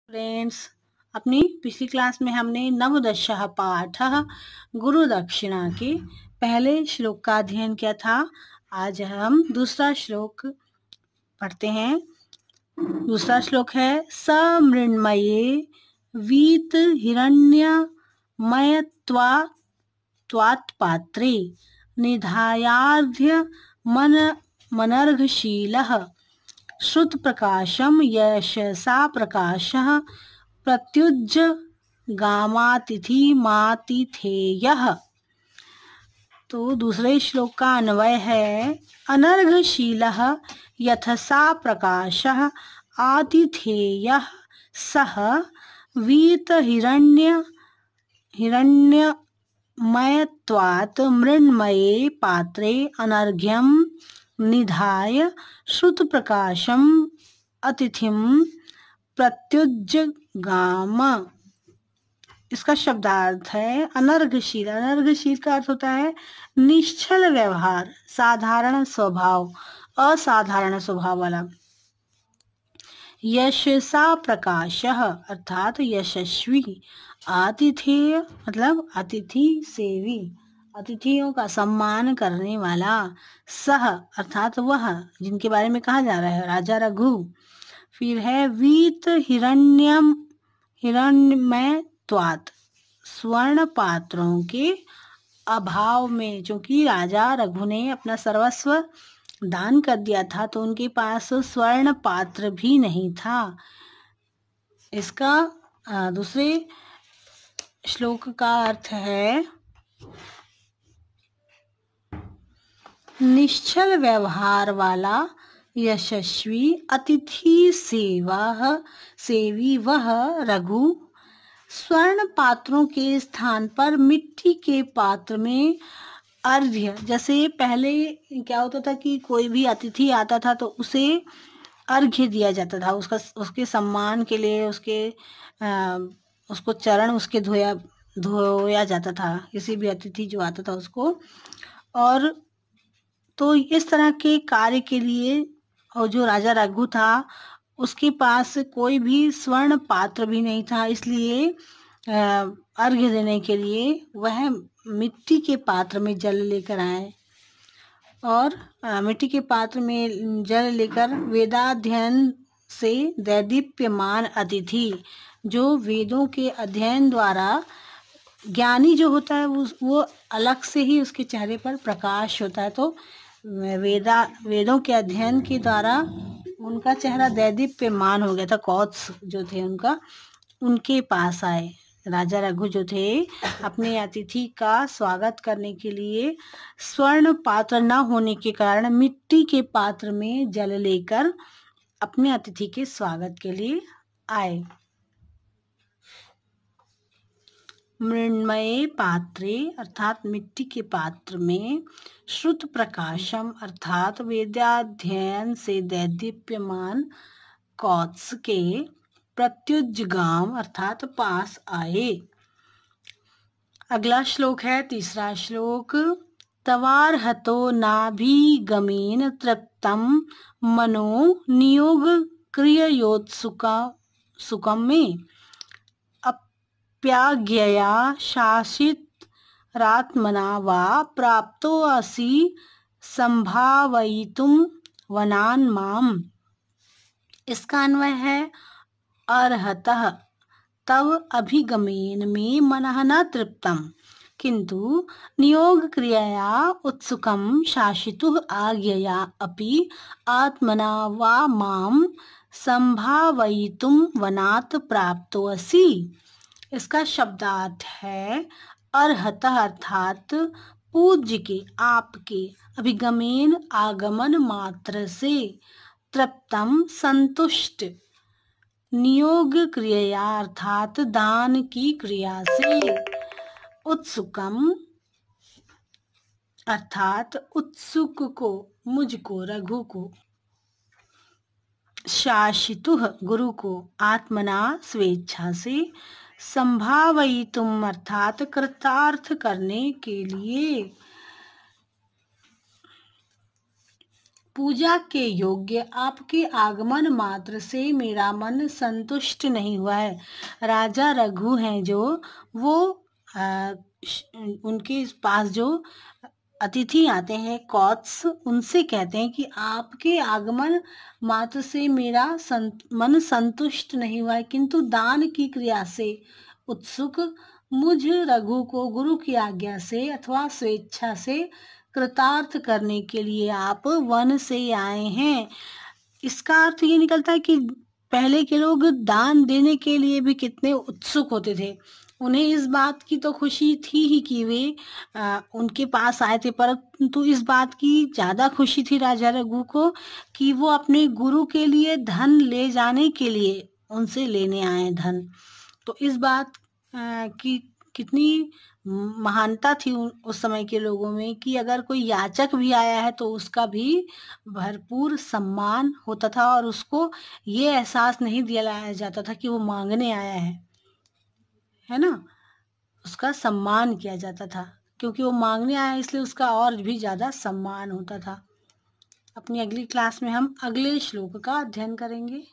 Friends, अपनी पिछली class में हमने नवदशः पाठः गुरुदक्षिणा के पहले श्लोक का अध्ययन किया था। आज हम दूसरा श्लोक पढ़ते हैं। दूसरा श्लोक है समृण्मये वीत हिरण्यमयत्वात्पात्रे निधायार्ध्य मनर्घशीलः श्रुत प्रकाशम यशसा प्रकाशः प्रत्युज्ज गामातिथि मातिथेयः। तो दूसरे श्लोक का अन्वय है अनर्घशीलः यथसा प्रकाशः आतिथेयः सः वीत हिरण्यमयत्वात् मृण्मये पात्रे अनर्घ्यं निधाय श्रुत प्रकाशम अतिथिम प्रत्युज्जगाम। इसका शब्दार्थ है अनर्घशील। अनर्घशील का अर्थ होता है निश्चल व्यवहार, साधारण स्वभाव, असाधारण स्वभाव वाला। यशसा प्रकाशः अर्थात यशस्वी, आतिथेय मतलब अतिथि सेवी, अतिथियों का सम्मान करने वाला, सह अर्थात वह जिनके बारे में कहा जा रहा है राजा रघु। फिर है वीत हिरण्यमय त्वात्, स्वर्ण पात्रों के अभाव में, क्योंकि राजा रघु ने अपना सर्वस्व दान कर दिया था तो उनके पास स्वर्ण पात्र भी नहीं था। इसका दूसरे श्लोक का अर्थ है निश्चल व्यवहार वाला, यशस्वी, अतिथि सेवी वह रघु स्वर्ण पात्रों के स्थान पर मिट्टी के पात्र में अर्घ्य, जैसे पहले क्या होता था कि कोई भी अतिथि आता था तो उसे अर्घ्य दिया जाता था, उसके सम्मान के लिए उसको चरण उसके धोया जाता था, किसी भी अतिथि जो आता था उसको। और तो इस तरह के कार्य के लिए और जो राजा रघु था उसके पास कोई भी स्वर्ण पात्र भी नहीं था, इसलिए अर्घ्य देने के लिए वह मिट्टी के पात्र में जल लेकर आए। और मिट्टी के पात्र में जल लेकर वेदाध्ययन से दैदीप्यमान अतिथि, जो वेदों के अध्ययन द्वारा ज्ञानी जो होता है वो अलग से ही उसके चेहरे पर प्रकाश होता है। तो वेदों के अध्ययन के द्वारा उनका चेहरा दैदीप्यमान हो गया था। कौत्स जो थे उनके पास आए। राजा रघु जो थे अपने अतिथि का स्वागत करने के लिए स्वर्ण पात्र न होने के कारण मिट्टी के पात्र में जल लेकर अपने अतिथि के स्वागत के लिए आए। मृण्मये पात्रे अर्थात मिट्टी के पात्र में, श्रुत प्रकाशम अर्थात वेदाध्ययन से दैदीप्यमान कौत्स के, प्रत्युज्जगाम अर्थात पास आए। अगला श्लोक है तीसरा श्लोक तवार्हतो नाभिगमेन तृप्तं मनो नियोग क्रिययोत्सुकं में प्याज्ञया शासितरात्मना वा प्राप्तोऽसि संभावयितुं वनान् माम्। इसका अन्वय है अर्हतः तव अभिगमेन में मनः न तृप्तम् किंतु नियोग क्रियया उत्सुकं शासितुः आज्ञया अपि आत्मना वा मां संभावयितुं वनात् प्राप्तोऽसि। इसका शब्दार्थ है अर्हतः अर्थात पूज्य के, आपके, अभिगमेन आगमन मात्र से, तृप्तम संतुष्ट, नियोग क्रिया अर्थात दान की क्रिया से, उत्सुकम अर्थात उत्सुक को, मुझको, रघु को, शासितुः गुरु को, आत्मना स्वेच्छा से, संभावयितुम अर्थात कृतार्थ करने के लिए, पूजा के योग्य आपके आगमन मात्र से मेरा मन संतुष्ट नहीं हुआ है। राजा रघु हैं जो, वो उनके पास जो अतिथि आते हैं कौत्स, उनसे कहते हैं कि आपके आगमन मात्र से मेरा मन संतुष्ट नहीं हुआ है, किंतु दान की क्रिया से उत्सुक मुझ रघु को गुरु की आज्ञा से अथवा स्वेच्छा से कृतार्थ करने के लिए आप वन से आए हैं। इसका अर्थ ये निकलता है कि पहले के लोग दान देने के लिए भी कितने उत्सुक होते थे। उन्हें इस बात की तो खुशी थी ही कि वे उनके पास आए थे, परंतु इस बात की ज्यादा खुशी थी राजा रघु को कि वो अपने गुरु के लिए धन ले जाने के लिए उनसे लेने आए धन। तो इस बात की कितनी महानता थी उस समय के लोगों में कि अगर कोई याचक भी आया है तो उसका भी भरपूर सम्मान होता था और उसको ये एहसास नहीं दिलाया जाता था कि वो मांगने आया है ना। उसका सम्मान किया जाता था क्योंकि वो मांगने आया, इसलिए उसका और भी ज्यादा सम्मान होता था। अपनी अगली क्लास में हम अगले श्लोक का अध्ययन करेंगे।